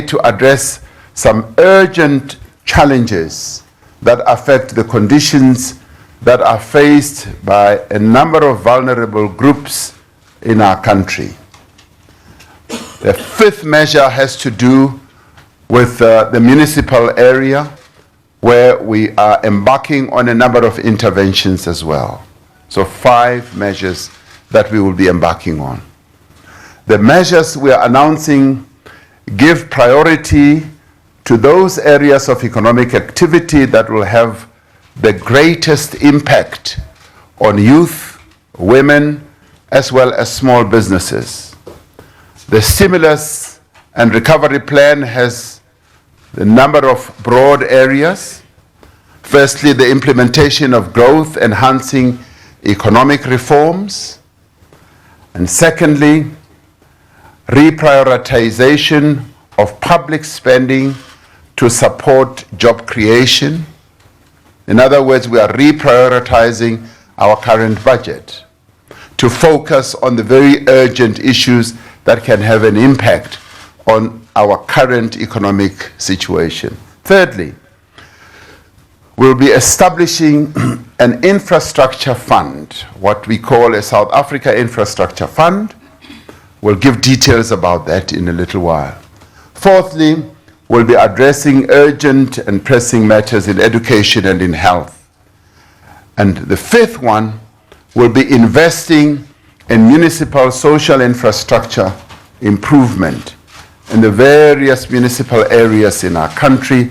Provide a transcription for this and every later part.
today to address some urgent challenges that affect the conditions that are faced by a number of vulnerable groups in our country. The fifth measure has to do with the municipal area, where we are embarking on a number of interventions as well. So 5 measures that we will be embarking on. The measures we are announcing give priority to those areas of economic activity that will have the greatest impact on youth, women, as well as small businesses. The stimulus and recovery plan has a number of broad areas. Firstly, the implementation of growth-enhancing economic reforms. And secondly, reprioritization of public spending to support job creation. In other words, we are reprioritizing our current budget to focus on the very urgent issues that can have an impact on our current economic situation. Thirdly, we'll be establishing an infrastructure fund, what we call a South Africa Infrastructure Fund. We'll give details about that in a little while. Fourthly, we'll be addressing urgent and pressing matters in education and in health. And the fifth one will be investing in municipal social infrastructure improvement. In the various municipal areas in our country,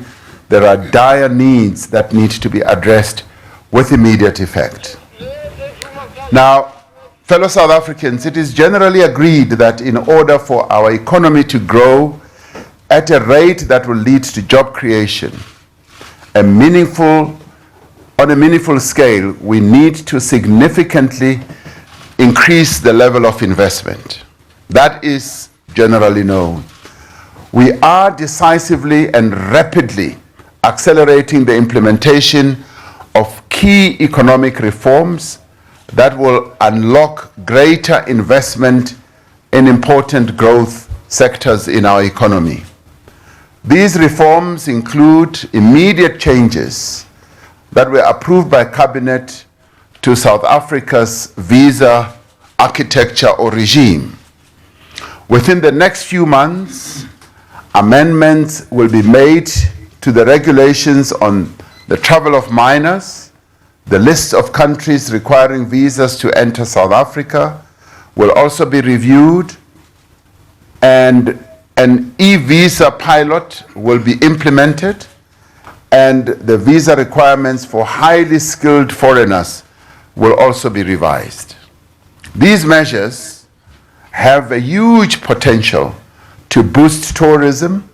there are dire needs that need to be addressed with immediate effect. Now, fellow South Africans, it is generally agreed that in order for our economy to grow at a rate that will lead to job creation, on a meaningful scale, we need to significantly increase the level of investment. That is generally known. We are decisively and rapidly accelerating the implementation of key economic reforms that will unlock greater investment in important growth sectors in our economy. These reforms include immediate changes that were approved by Cabinet to South Africa's visa architecture or regime. Within the next few months, amendments will be made to the regulations on the travel of minors. The list of countries requiring visas to enter South Africa will also be reviewed, and an e-visa pilot will be implemented, and the visa requirements for highly skilled foreigners will also be revised. These measures have a huge potential to boost tourism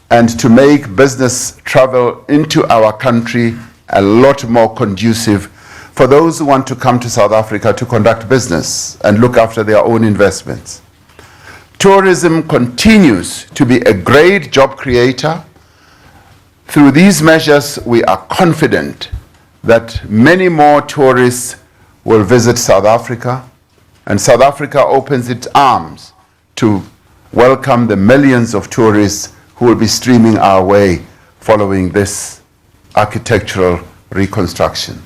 and to make business travel into our country a lot more conducive for those who want to come to South Africa to conduct business and look after their own investments. Tourism continues to be a great job creator. Through these measures, we are confident that many more tourists will visit South Africa, and South Africa opens its arms to welcome the millions of tourists who will be streaming our way following this architectural reconstruction.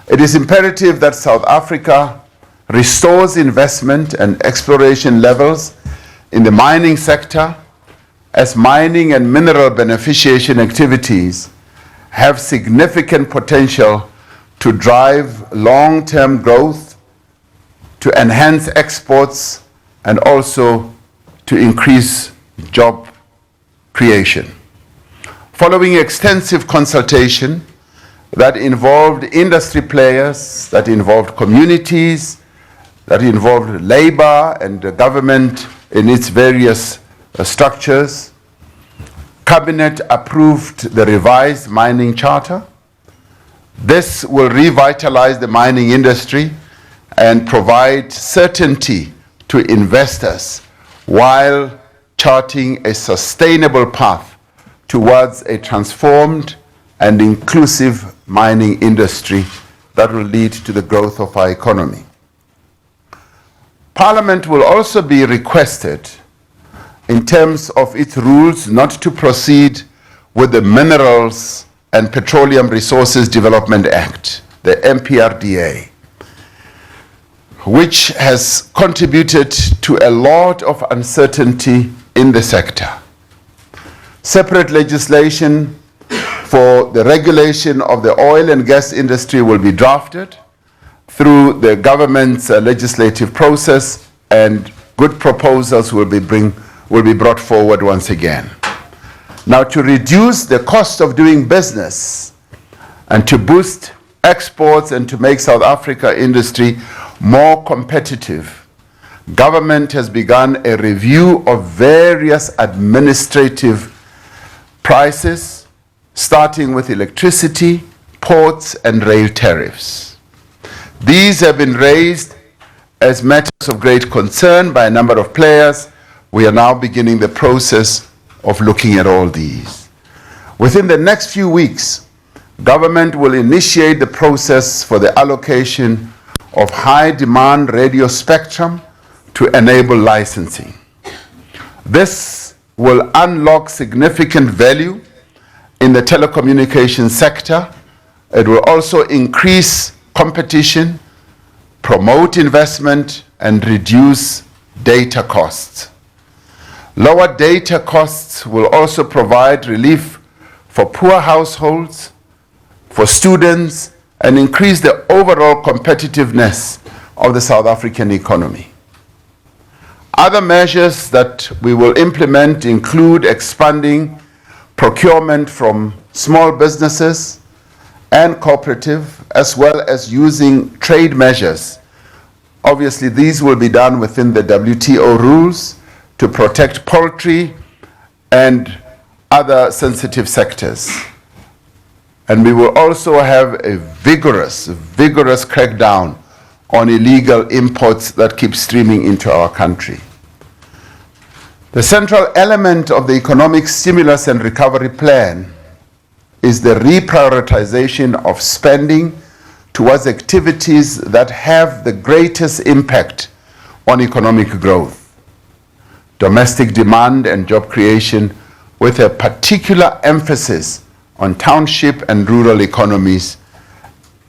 It is imperative that South Africa restores investment and exploration levels in the mining sector, as mining and mineral beneficiation activities have significant potential to drive long-term growth, to enhance exports, and also to increase job creation. Following extensive consultation that involved industry players, that involved communities, that involved labor and the government in its various structures, Cabinet approved the revised mining charter. This will revitalize the mining industry and provide certainty to investors while charting a sustainable path towards a transformed and inclusive mining industry that will lead to the growth of our economy. Parliament will also be requested in terms of its rules not to proceed with the Minerals and Petroleum Resources Development Act, the MPRDA, which has contributed to a lot of uncertainty in the sector. Separate legislation for the regulation of the oil and gas industry will be drafted through the government's legislative process, and good proposals will be brought forward once again. Now, to reduce the cost of doing business and to boost exports and to make South Africa industry more competitive, government has begun a review of various administrative prices, starting with electricity, ports, and rail tariffs. These have been raised as matters of great concern by a number of players. We are now beginning the process of looking at all these. Within the next few weeks, government will initiate the process for the allocation of high-demand radio spectrum to enable licensing. This will unlock significant value in the telecommunications sector. It will also increase competition, promote investment, and reduce data costs. Lower data costs will also provide relief for poor households, for students, and increase the overall competitiveness of the South African economy. Other measures that we will implement include expanding procurement from small businesses and cooperative, as well as using trade measures. Obviously, these will be done within the WTO rules to protect poultry and other sensitive sectors. And we will also have a vigorous crackdown on illegal imports that keep streaming into our country. The central element of the economic stimulus and recovery plan is the reprioritization of spending towards activities that have the greatest impact on economic growth, domestic demand and job creation, with a particular emphasis on township and rural economies,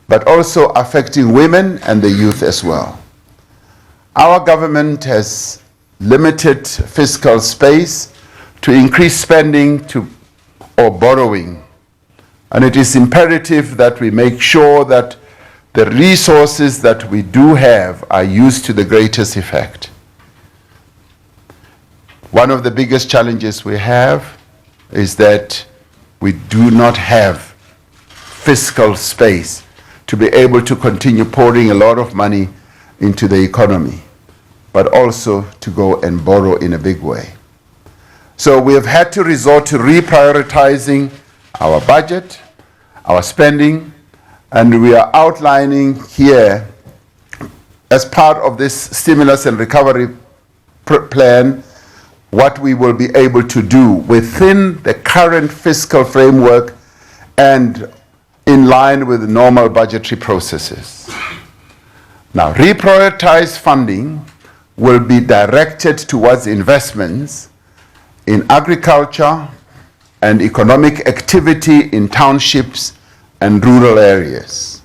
but also affecting women and the youth as well. Our government has limited fiscal space to increase spending or borrowing. And it is imperative that we make sure that the resources that we do have are used to the greatest effect. One of the biggest challenges we have is that we do not have fiscal space to be able to continue pouring a lot of money into the economy, but also to go and borrow in a big way. So we have had to resort to reprioritizing our budget, our spending, and we are outlining here, as part of this stimulus and recovery plan, what we will be able to do within the current fiscal framework and in line with normal budgetary processes. Now, reprioritized funding will be directed towards investments in agriculture and economic activity in townships and rural areas.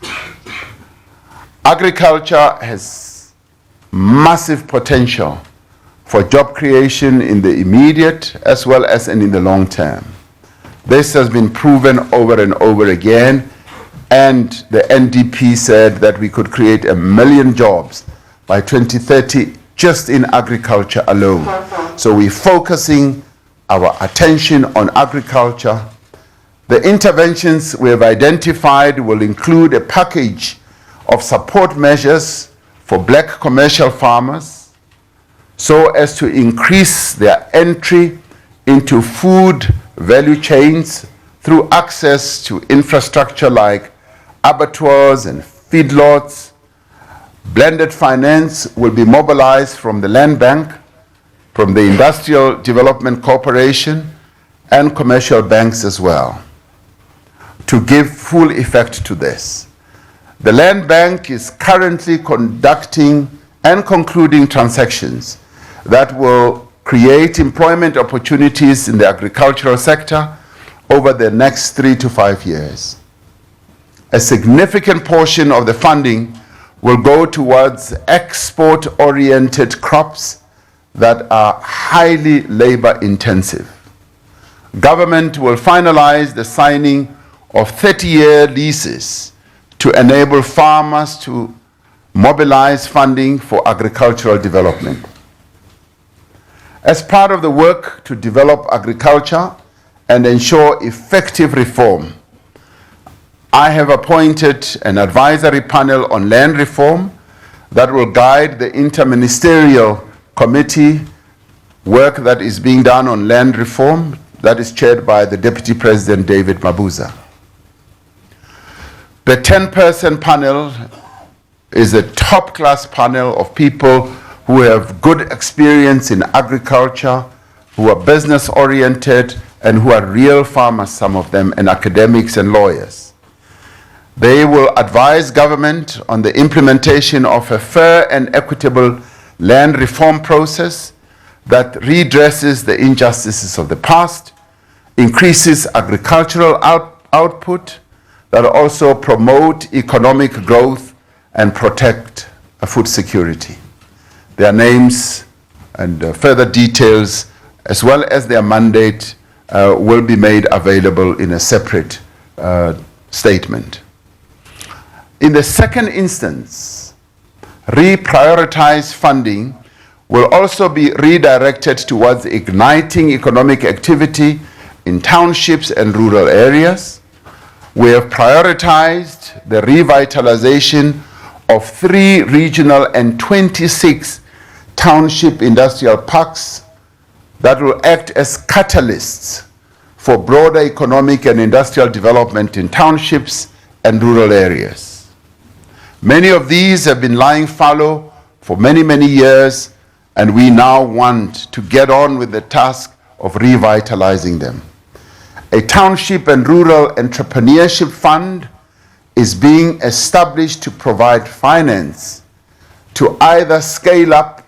Agriculture has massive potential for job creation in the immediate as well as in the long term. This has been proven over and over again, and the NDP said that we could create 1 million jobs by 2030 just in agriculture alone. So we're focusing our attention on agriculture. The interventions we have identified will include a package of support measures for black commercial farmers so as to increase their entry into food value chains through access to infrastructure like abattoirs and feedlots. Blended finance will be mobilized from the Land Bank, from the Industrial Development Corporation, and commercial banks as well, to give full effect to this. The Land Bank is currently conducting and concluding transactions that will create employment opportunities in the agricultural sector over the next 3 to 5 years. A significant portion of the funding will go towards export-oriented crops that are highly labor-intensive. Government will finalize the signing of 30-year leases to enable farmers to mobilize funding for agricultural development. As part of the work to develop agriculture and ensure effective reform, I have appointed an advisory panel on land reform that will guide the interministerial committee work that is being done on land reform that is chaired by the Deputy President David Mabuza. The 10-person panel is a top-class panel of people who have good experience in agriculture, who are business-oriented, and who are real farmers, some of them, and academics and lawyers. They will advise government on the implementation of a fair and equitable land reform process that redresses the injustices of the past, increases agricultural output, that also promote economic growth and protect food security. Their names and further details, as well as their mandate, will be made available in a separate statement. In the second instance, reprioritized funding will also be redirected towards igniting economic activity in townships and rural areas. We have prioritized the revitalization of 3 regional and 26 township industrial parks that will act as catalysts for broader economic and industrial development in townships and rural areas. Many of these have been lying fallow for many, many years, and we now want to get on with the task of revitalizing them. A township and rural entrepreneurship fund is being established to provide finance to either scale up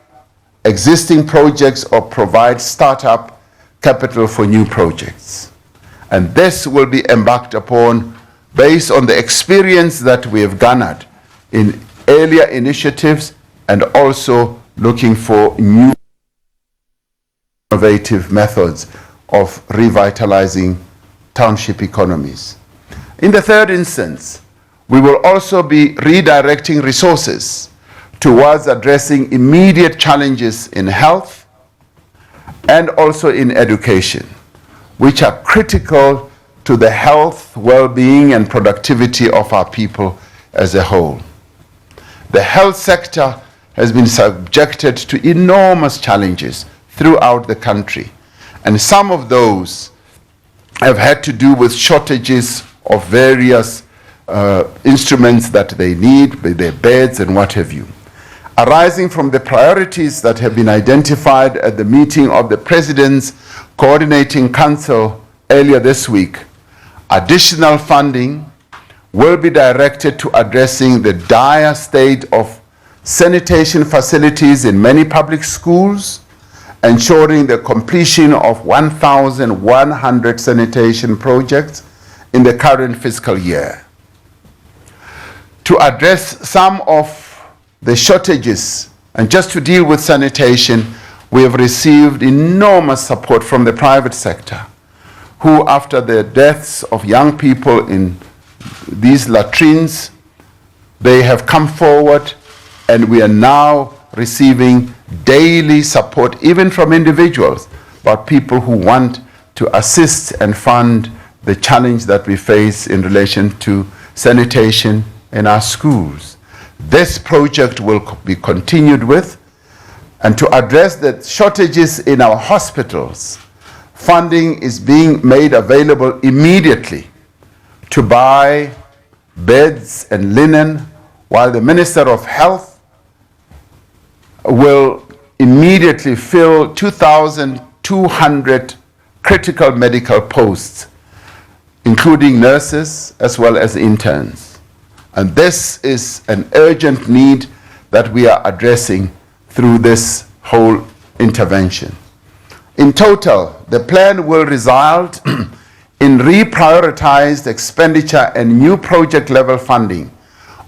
existing projects or provide startup capital for new projects. And this will be embarked upon based on the experience that we have garnered in earlier initiatives and also looking for new innovative methods of revitalizing township economies. In the third instance, we will also be redirecting resources towards addressing immediate challenges in health and also in education, which are critical to the health, well-being, and productivity of our people as a whole. The health sector has been subjected to enormous challenges throughout the country, and some of those have had to do with shortages of various instruments that they need, their beds and what have you. Arising from the priorities that have been identified at the meeting of the President's Coordinating Council earlier this week, additional funding will be directed to addressing the dire state of sanitation facilities in many public schools, ensuring the completion of 1,100 sanitation projects in the current fiscal year. To address some of the shortages, and just to deal with sanitation, we have received enormous support from the private sector, who, after the deaths of young people in these latrines, they have come forward, and we are now receiving daily support, even from individuals, but people who want to assist and fund the challenge that we face in relation to sanitation in our schools. This project will be continued with, and to address the shortages in our hospitals, funding is being made available immediately to buy beds and linen, while the Minister of Health will immediately fill 2,200 critical medical posts, including nurses as well as interns. And this is an urgent need that we are addressing through this whole intervention. In total, the plan will result in reprioritized expenditure and new project level funding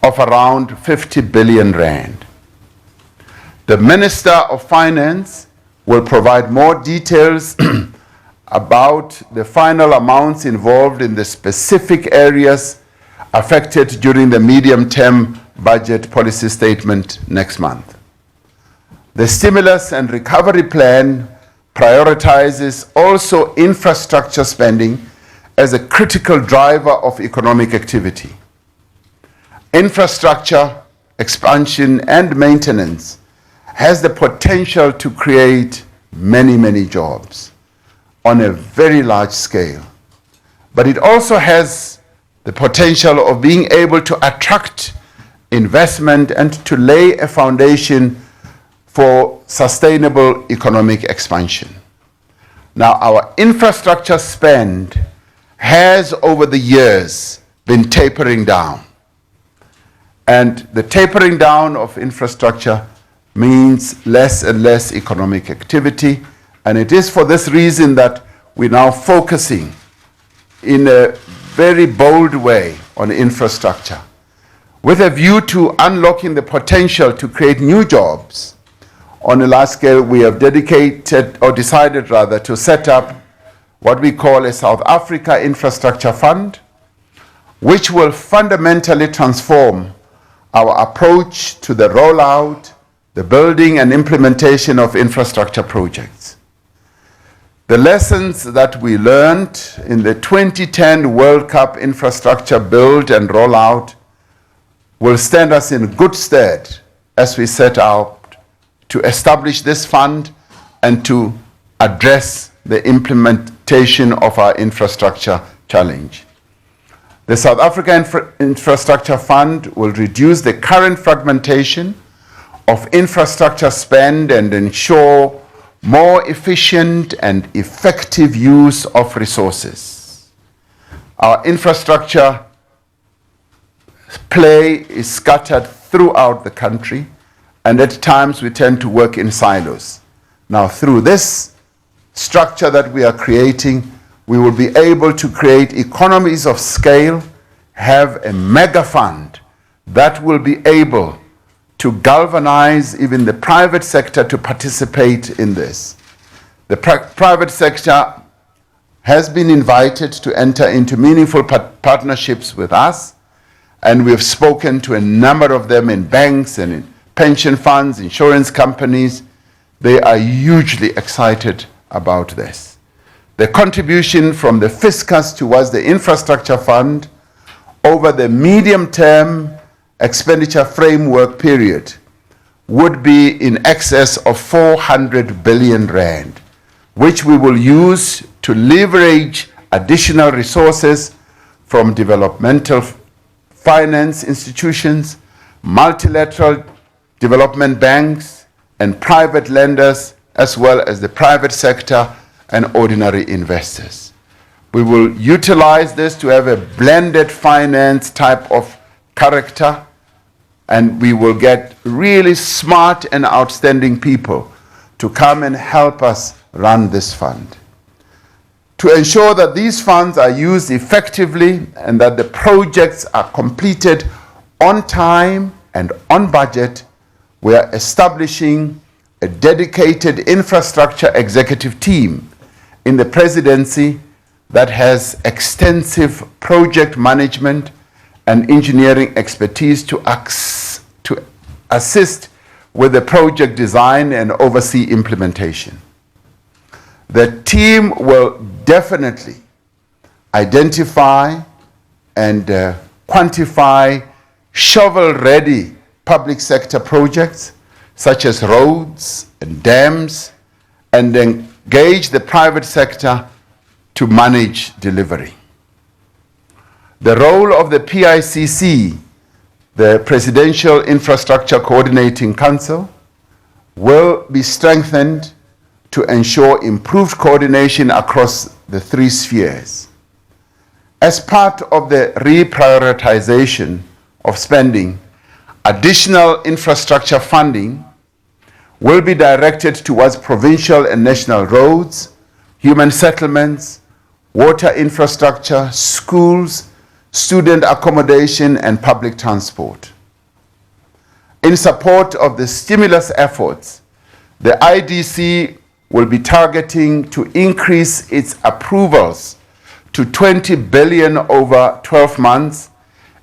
of around 50 billion rand. The Minister of Finance will provide more details about the final amounts involved in the specific areas affected during the medium-term budget policy statement next month. The stimulus and recovery plan prioritizes also infrastructure spending as a critical driver of economic activity. Infrastructure expansion and maintenance has the potential to create many, many jobs on a very large scale. But it also has the potential of being able to attract investment and to lay a foundation for sustainable economic expansion. Now, our infrastructure spend has over the years been tapering down. And the tapering down of infrastructure means less and less economic activity. And it is for this reason that we're now focusing in a very bold way on infrastructure, with a view to unlocking the potential to create new jobs. On a large scale, we have dedicated, or decided rather, to set up what we call a South Africa Infrastructure Fund, which will fundamentally transform our approach to the rollout, the building and implementation of infrastructure projects. The lessons that we learned in the 2010 World Cup infrastructure build and rollout will stand us in good stead as we set out to establish this fund and to address the implementation of our infrastructure challenge. The South Africa Infrastructure Fund will reduce the current fragmentation of infrastructure spend and ensure more efficient and effective use of resources. Our infrastructure play is scattered throughout the country, and at times we tend to work in silos. Now, through this structure that we are creating, we will be able to create economies of scale, have a mega fund that will be able to galvanize even the private sector to participate in this. The private sector has been invited to enter into meaningful partnerships with us, and we have spoken to a number of them in banks and in pension funds, insurance companies. They are hugely excited about this. The contribution from the fiscus towards the infrastructure fund over the medium-term expenditure framework period would be in excess of 400 billion rand, which we will use to leverage additional resources from developmental finance institutions, multilateral development banks, and private lenders, as well as the private sector and ordinary investors. We will utilize this to have a blended finance type of character, and we will get really smart and outstanding people to come and help us run this fund. To ensure that these funds are used effectively and that the projects are completed on time and on budget, we are establishing a dedicated infrastructure executive team in the presidency that has extensive project management and engineering expertise to assist with the project design and oversee implementation. The team will definitely identify and quantify shovel-ready public sector projects such as roads and dams, and engage the private sector to manage delivery. The role of the PICC, the Presidential Infrastructure Coordinating Council, will be strengthened to ensure improved coordination across the three spheres. As part of the reprioritization of spending, additional infrastructure funding will be directed towards provincial and national roads, human settlements, water infrastructure, schools, student accommodation, and public transport. In support of the stimulus efforts, the IDC will be targeting to increase its approvals to 20 billion over 12 months,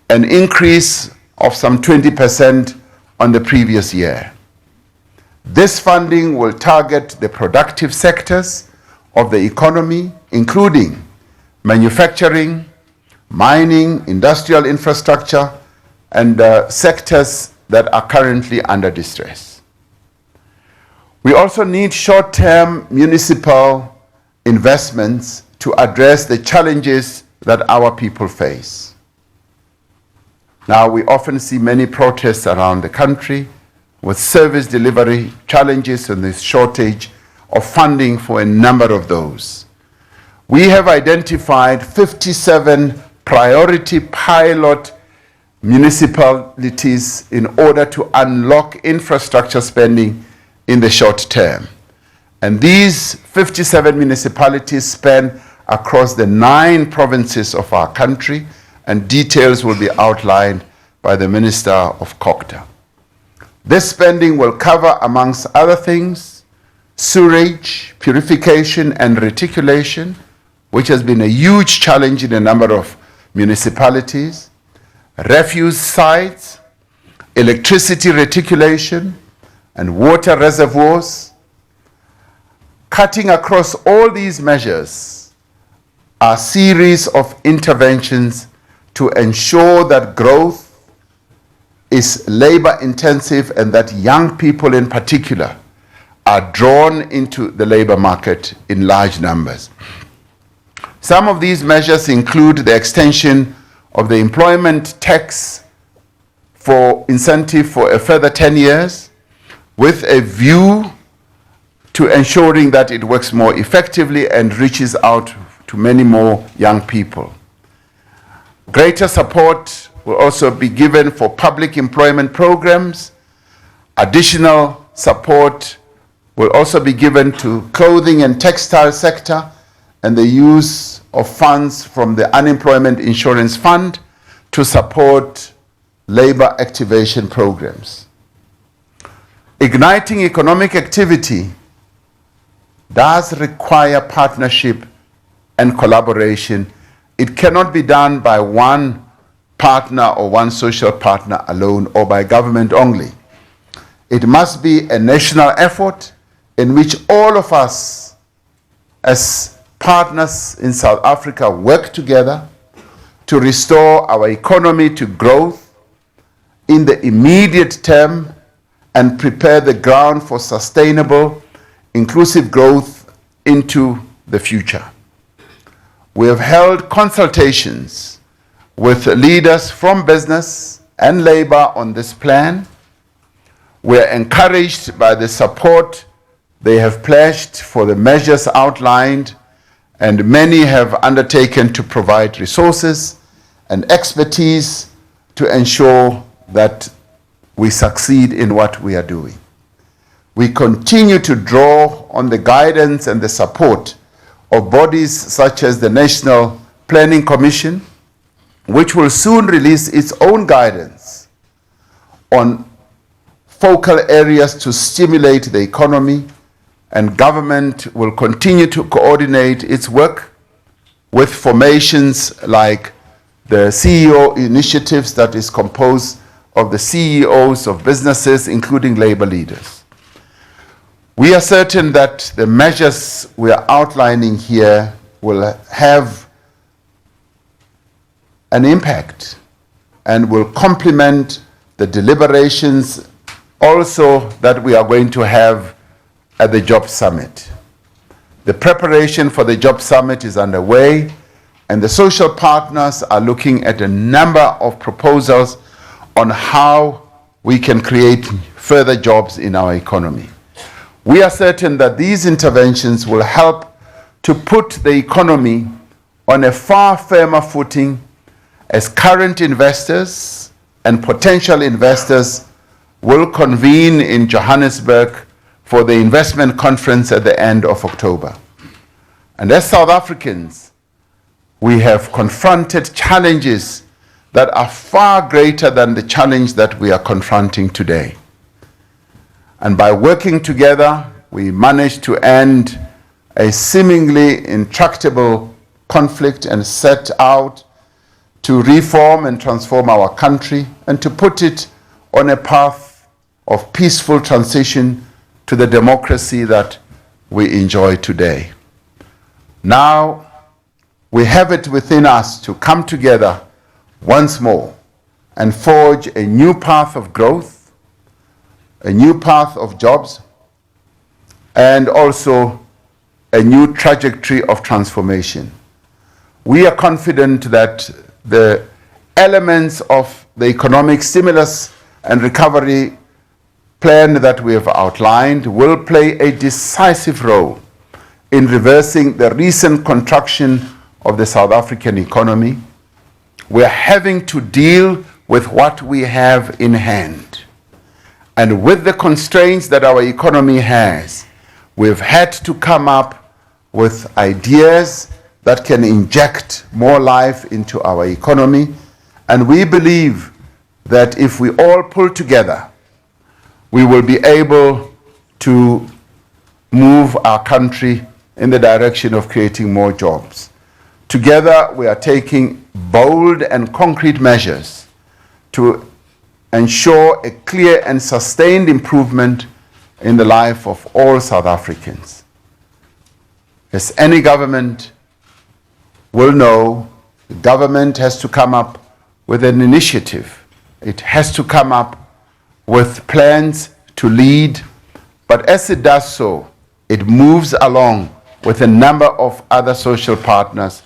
an increase of some 20% on the previous year. This funding will target the productive sectors of the economy, including manufacturing, mining, industrial infrastructure, and sectors that are currently under distress. We also need short-term municipal investments to address the challenges that our people face. Now, we often see many protests around the country with service delivery challenges and the shortage of funding for a number of those. We have identified 57 priority pilot municipalities in order to unlock infrastructure spending in the short term. And these 57 municipalities span across the 9 provinces of our country, and details will be outlined by the Minister of COGTA. This spending will cover, amongst other things, sewage, purification and reticulation, which has been a huge challenge in a number of municipalities, refuse sites, electricity reticulation, and water reservoirs. Cutting across all these measures are a series of interventions to ensure that growth is labor intensive and that young people in particular are drawn into the labor market in large numbers. Some of these measures include the extension of the employment tax for incentive for a further 10 years with a view to ensuring that it works more effectively and reaches out to many more young people. Greater support will also be given for public employment programs. Additional support will also be given to clothing and textile sector and the use of funds from the Unemployment Insurance Fund to support labor activation programs. Igniting economic activity does require partnership and collaboration. It cannot be done by one partner or one social partner alone or by government only. It must be a national effort in which all of us as partners in South Africa work together to restore our economy to growth in the immediate term and prepare the ground for sustainable, inclusive growth into the future. We have held consultations with leaders from business and labor on this plan. We are encouraged by the support they have pledged for the measures outlined, and many have undertaken to provide resources and expertise to ensure that we succeed in what we are doing. We continue to draw on the guidance and the support of bodies such as the National Planning Commission, which will soon release its own guidance on focal areas to stimulate the economy, and government will continue to coordinate its work with formations like the CEO initiatives that is composed of the CEOs of businesses, including labor leaders. We are certain that the measures we are outlining here will have an impact and will complement the deliberations also that we are going to have at the Job Summit. The preparation for the Job Summit is underway, and the social partners are looking at a number of proposals on how we can create further jobs in our economy. We are certain that these interventions will help to put the economy on a far firmer footing as current investors and potential investors will convene in Johannesburg for the investment conference at the end of October. And as South Africans, we have confronted challenges that are far greater than the challenge that we are confronting today. And by working together, we managed to end a seemingly intractable conflict and set out to reform and transform our country and to put it on a path of peaceful transition to the democracy that we enjoy today. Now, we have it within us to come together once more and forge a new path of growth, a new path of jobs, and also a new trajectory of transformation. We are confident that the elements of the economic stimulus and recovery plan that we have outlined will play a decisive role in reversing the recent contraction of the South African economy. We are having to deal with what we have in hand. And with the constraints that our economy has, we've had to come up with ideas that can inject more life into our economy. And we believe that if we all pull together, we will be able to move our country in the direction of creating more jobs. Together, we are taking bold and concrete measures to ensure a clear and sustained improvement in the life of all South Africans. As any government will know, the government has to come up with an initiative. It has to come up with plans to lead, but as it does so, it moves along with a number of other social partners.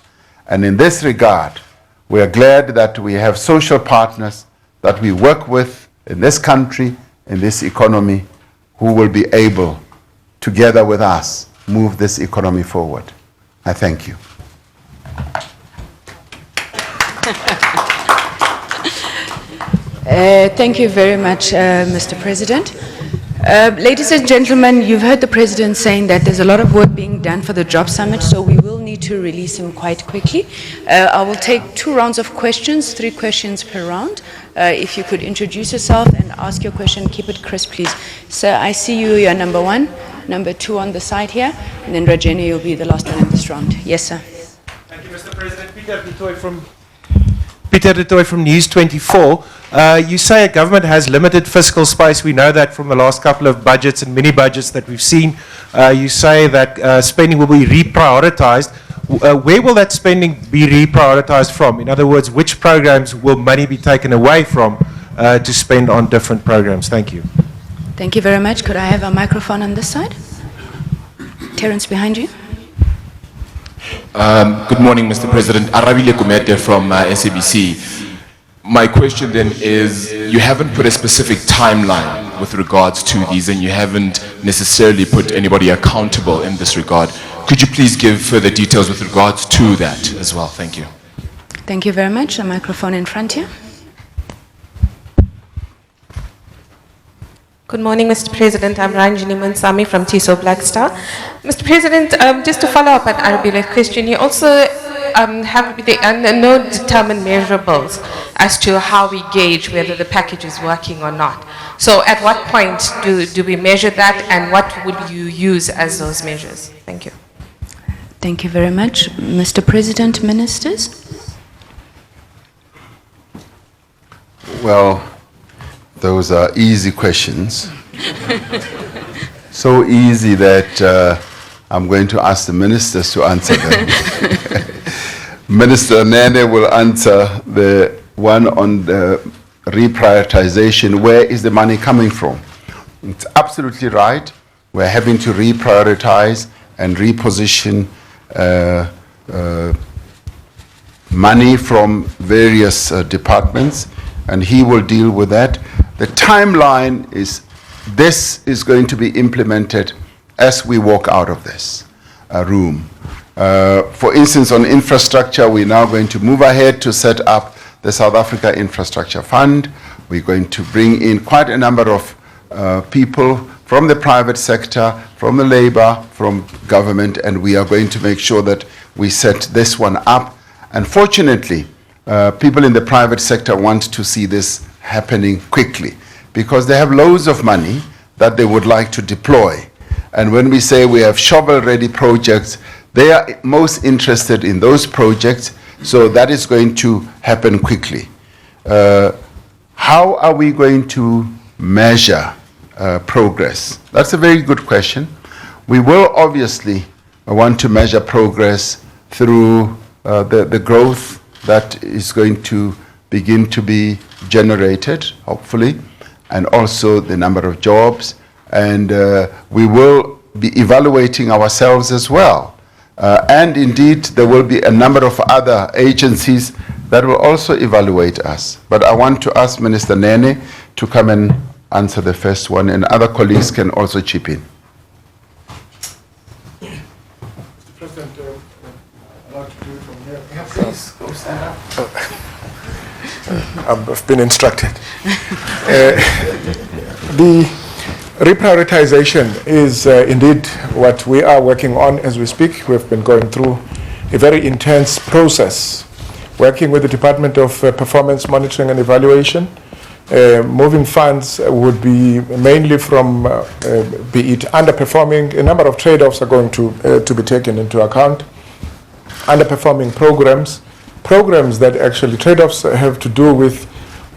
And in this regard, we are glad that we have social partners that we work with in this country, in this economy, who will be able, together with us, move this economy forward. I thank you. Thank you very much, Mr. President. Ladies and gentlemen, you've heard the President saying that there's a lot of work being done for the Job Summit, so we will need to release him quite quickly. I will take 2 rounds of questions, 3 questions per round. If you could introduce yourself and ask your question, keep it crisp, please. Sir, I see you're number 1, number 2 on the side here, and then Rajeni, you'll be the last one in this round. Yes, sir. Thank you, Mr. President. Peter de Tooy from News 24. You say a government has limited fiscal space. We know that from the last couple of budgets and mini budgets that we've seen. You say that spending will be reprioritized. Where will that spending be reprioritized from? In other words, which programs will money be taken away from to spend on different programs? Thank you. Thank you very much. Could I have a microphone on this side? Terence, behind you. Good morning, Mr. President. Arabile Kumete from SABC. My question then is, you haven't put a specific timeline with regards to these, and you haven't necessarily put anybody accountable in this regard. Could you please give further details with regards to that as well? Thank you. Thank you very much. A microphone in front here. Good morning, Mr. President. I'm Ranjini Mansami from TISO Black Star. Mr. President, just to follow up on Arabile's question, you also have no determined measurables as to how we gauge whether the package is working or not. So at what point do we measure that, and what would you use as those measures? Thank you. Thank you very much. Mr. President, ministers? Well, those are easy questions. So easy that I'm going to ask the ministers to answer them. Minister Nene will answer the one on the reprioritization. Where is the money coming from? It's absolutely right. We're having to reprioritize and reposition money from various departments, and he will deal with that. The timeline is, this is going to be implemented as we walk out of this room. For instance, on infrastructure, we're now going to move ahead to set up the South Africa Infrastructure Fund. We're going to bring in quite a number of people from the private sector, from the labor, from government, and we are going to make sure that we set this one up. And fortunately, people in the private sector want to see this happening quickly because they have loads of money that they would like to deploy. And when we say we have shovel-ready projects, they are most interested in those projects, so that is going to happen quickly. How are we going to measure progress? That's a very good question. We will obviously want to measure progress through the growth that is going to begin to be generated, hopefully, and also the number of jobs. And we will be evaluating ourselves as well. And indeed, there will be a number of other agencies that will also evaluate us. But I want to ask Minister Nene to come and answer the first one, and other colleagues can also chip in. Mr. President, allowed to do it from here. Please go stand up. I've been instructed. The reprioritization is indeed what we are working on as we speak. We've been going through a very intense process, working with the Department of Performance Monitoring and Evaluation. Moving funds would be mainly from, be it underperforming, a number of trade-offs are going to be taken into account. Underperforming programs that actually trade-offs have to do with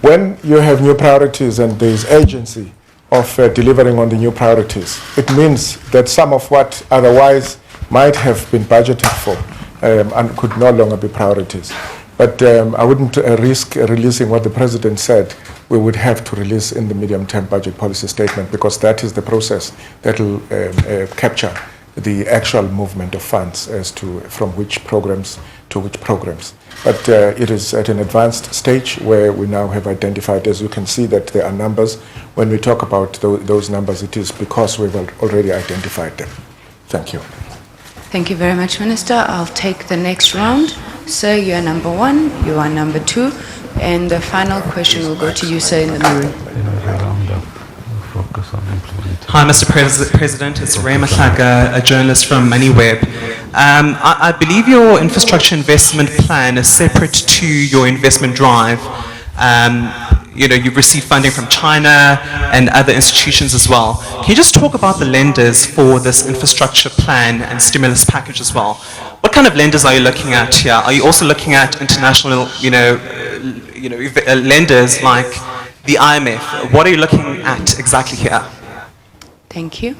when you have new priorities and there is urgency of delivering on the new priorities. It means that some of what otherwise might have been budgeted for and could no longer be priorities. But I wouldn't risk releasing what the President said we would have to release in the medium-term budget policy statement, because that is the process that will capture the actual movement of funds as to from which programs to which programs. But it is at an advanced stage where we now have identified, as you can see, that there are numbers. When we talk about those numbers, it is because we've already identified them. Thank you. Thank you very much, Minister. I'll take the next round. Sir, you are number 1, you are number 2, and the final question will go to you, sir, in the maroon. Hi, Mr. President. It's Ray Mahlaga, a journalist from MoneyWeb. I believe your infrastructure investment plan is separate to your investment drive. You've received funding from China and other institutions as well. Can you just talk about the lenders for this infrastructure plan and stimulus package as well? What kind of lenders are you looking at here? Are you also looking at international, lenders like the IMF? What are you looking at exactly here? Thank you.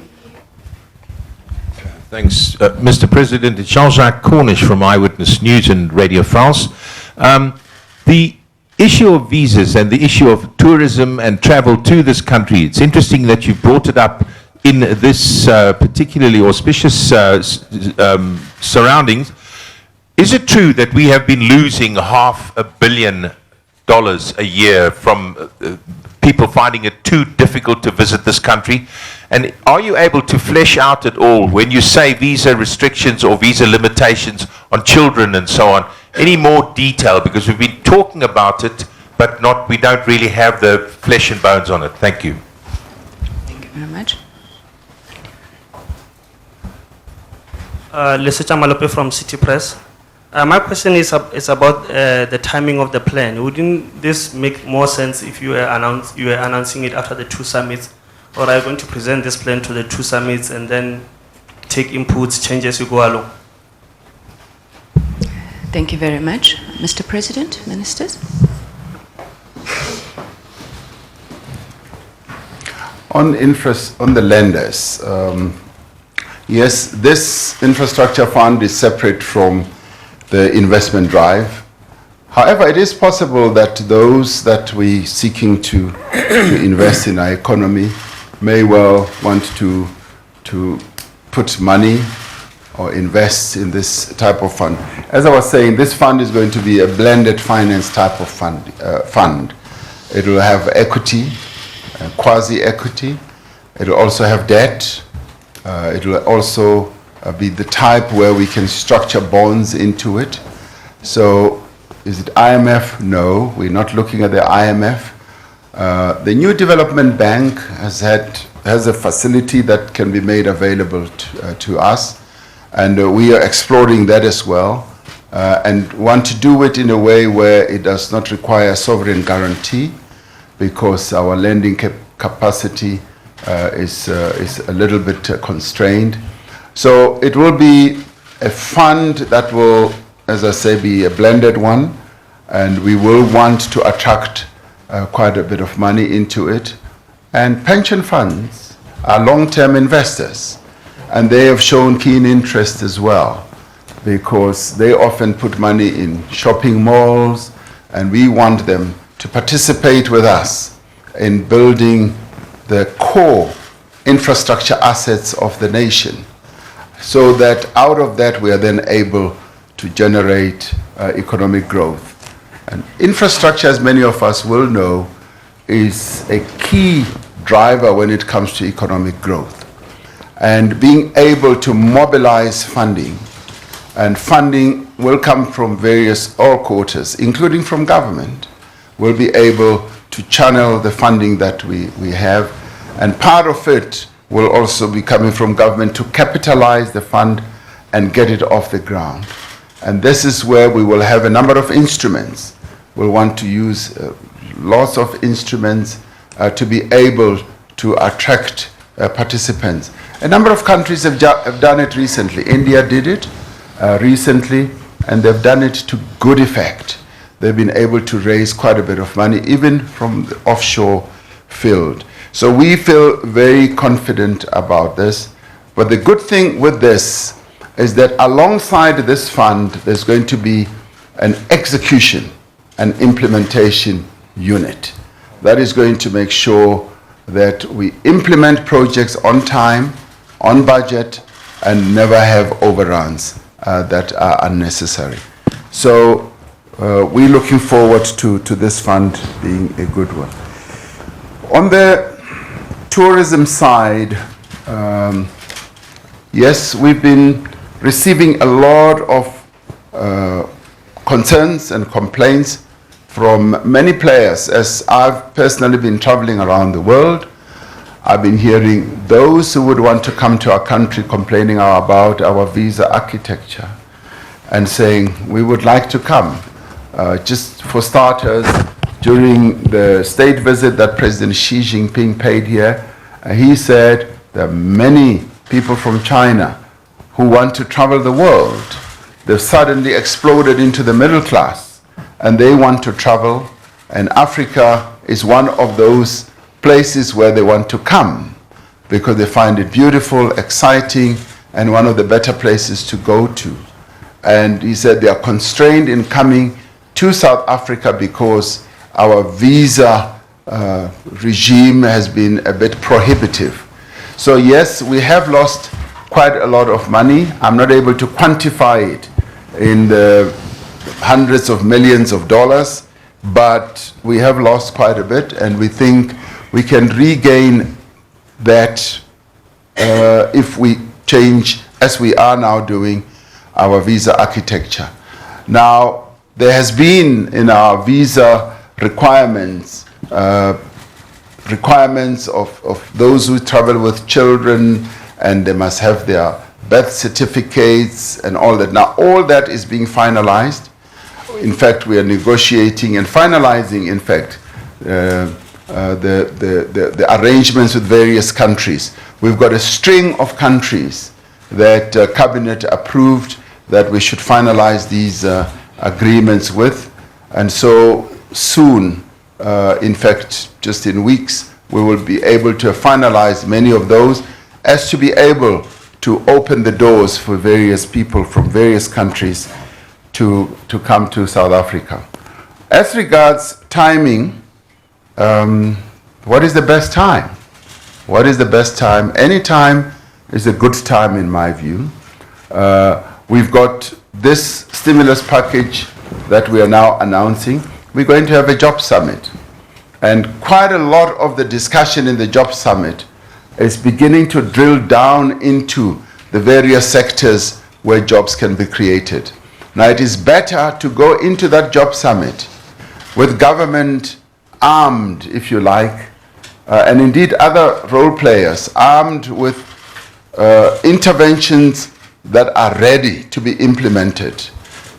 Thanks, Mr. President. It's Jean-Jacques Cornish from Eyewitness News and Radio France. The issue of visas and the issue of tourism and travel to this country, it's interesting that you brought it up in this particularly auspicious surroundings. Is it true that we have been losing $500 million a year from people finding it too difficult to visit this country? And are you able to flesh out at all, when you say visa restrictions or visa limitations on children and so on, any more detail? Because we've been talking about it, but we don't really have the flesh and bones on it. Thank you. Thank you very much. Lesita Malope from City Press. My question is about the timing of the plan. Wouldn't this make more sense if you were announcing it after the 2 summits, or are you going to present this plan to the 2 summits and then take inputs, changes as you go along? Thank you very much. Mr. President, ministers. On the lenders, yes, this infrastructure fund is separate from the investment drive. However, it is possible that those that we seeking to invest in our economy may well want to put money or invest in this type of fund. As I was saying, this fund is going to be a blended finance type of fund. It will have equity, quasi-equity. It will also have debt. It will also be the type where we can structure bonds into it. So is it IMF? No, we're not looking at the IMF. The New Development Bank has had has a facility that can be made available to us, and we are exploring that as well, and want to do it in a way where it does not require sovereign guarantee, because our lending capacity is a little bit constrained. So it will be a fund that will, as I say, be a blended one, and we will want to attract quite a bit of money into it. And pension funds are long-term investors, and they have shown keen interest as well, because they often put money in shopping malls, and we want them to participate with us in building the core infrastructure assets of the nation, so that out of that we are then able to generate economic growth. And infrastructure, as many of us will know, is a key driver when it comes to economic growth. And being able to mobilize funding, and funding will come from all quarters, including from government, will be able to channel the funding that we have. And part of it will also be coming from government to capitalize the fund and get it off the ground. And this is where we will have a number of instruments. We'll want to use lots of instruments to be able to attract participants. A number of countries have done it recently. India did it recently, and they've done it to good effect. They've been able to raise quite a bit of money, even from the offshore field. So we feel very confident about this. But the good thing with this is that alongside this fund, there's going to be an execution and implementation unit that is going to make sure that we implement projects on time, on budget, and never have overruns that are unnecessary. So we're looking forward to this fund being a good one. On the tourism side, yes, we've been receiving a lot of concerns and complaints from many players. As I've personally been traveling around the world, I've been hearing those who would want to come to our country complaining about our visa architecture and saying, we would like to come. Just for starters, during the state visit that President Xi Jinping paid here, he said there are many people from China who want to travel the world. They've suddenly exploded into the middle class, and they want to travel, and Africa is one of those places where they want to come because they find it beautiful, exciting, and one of the better places to go to. And he said they are constrained in coming to South Africa because our visa regime has been a bit prohibitive. So yes, we have lost quite a lot of money. I'm not able to quantify it in the hundreds of millions of dollars, but we have lost quite a bit, and we think we can regain that if we change, as we are now doing, our visa architecture. Now, there has been in our visa requirements, requirements of those who travel with children, and they must have their birth certificates and all that. Now, all that is being finalized. In fact, we are negotiating and finalizing, in fact, the arrangements with various countries. We've got a string of countries that Cabinet approved that we should finalize these agreements with. And so soon, in fact, just in weeks, we will be able to finalize many of those as to be able to open the doors for various people from various countries to come to South Africa. As regards timing, what is the best time? What is the best time? Any time is a good time in my view. We've got this stimulus package that we are now announcing. We're going to have a job summit. And quite a lot of the discussion in the job summit is beginning to drill down into the various sectors where jobs can be created. Now, it is better to go into that job summit with government armed, if you like, and indeed other role players armed with interventions that are ready to be implemented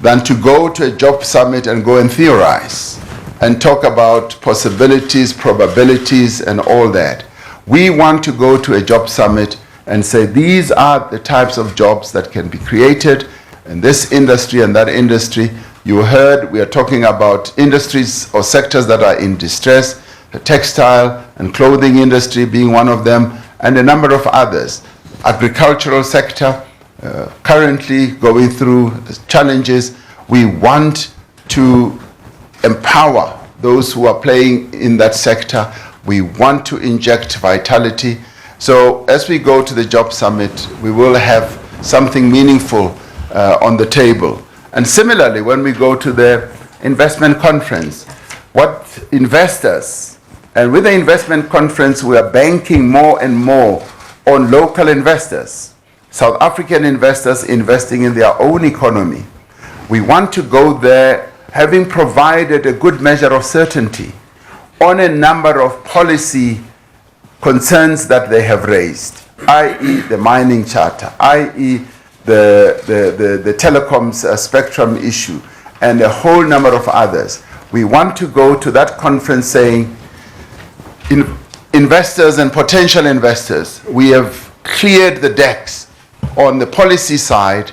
than to go to a job summit and go and theorize and talk about possibilities, probabilities, and all that. We want to go to a job summit and say these are the types of jobs that can be created in this industry and that industry. You heard we are talking about industries or sectors that are in distress, the textile and clothing industry being one of them, and a number of others. Agricultural sector, currently going through challenges. We want to empower those who are playing in that sector. We want to inject vitality. So as we go to the job summit, we will have something meaningful on the table. And similarly, when we go to the investment conference, what investors, and with the investment conference, we are banking more and more on local investors, South African investors investing in their own economy. We want to go there having provided a good measure of certainty on a number of policy concerns that they have raised, i.e. the mining charter, i.e. the telecoms spectrum issue, and a whole number of others. We want to go to that conference saying, investors and potential investors, we have cleared the decks on the policy side.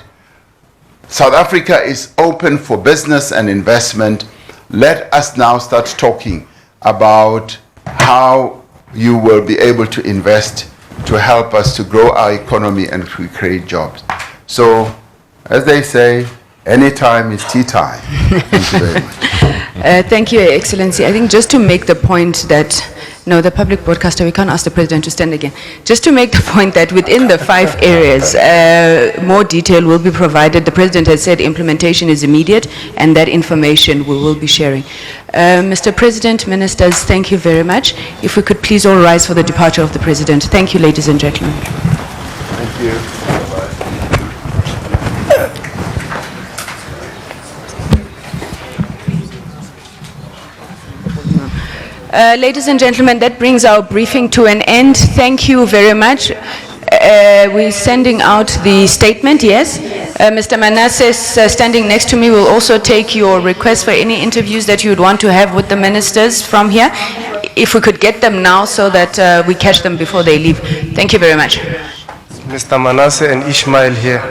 South Africa is open for business and investment. Let us now start talking about how you will be able to invest to help us to grow our economy and to create jobs. So, as they say, any time is tea time. Thank you very much. Thank you, Your Excellency. I think just to make the point that, no, the public broadcaster, we can't ask the President to stand again. Just to make the point that within the 5 areas, more detail will be provided. The President has said implementation is immediate, and that information we will be sharing. Mr. President, Ministers, thank you very much. If we could please all rise for the departure of the President. Thank you, ladies and gentlemen. Thank you. Ladies and gentlemen, that brings our briefing to an end. Thank you very much. We're sending out the statement, yes. Mr. Manasseh, standing next to me, will also take your request for any interviews that you would want to have with the ministers from here. If we could get them now so that we catch them before they leave. Thank you very much. Mr. Manasseh and Ishmael here.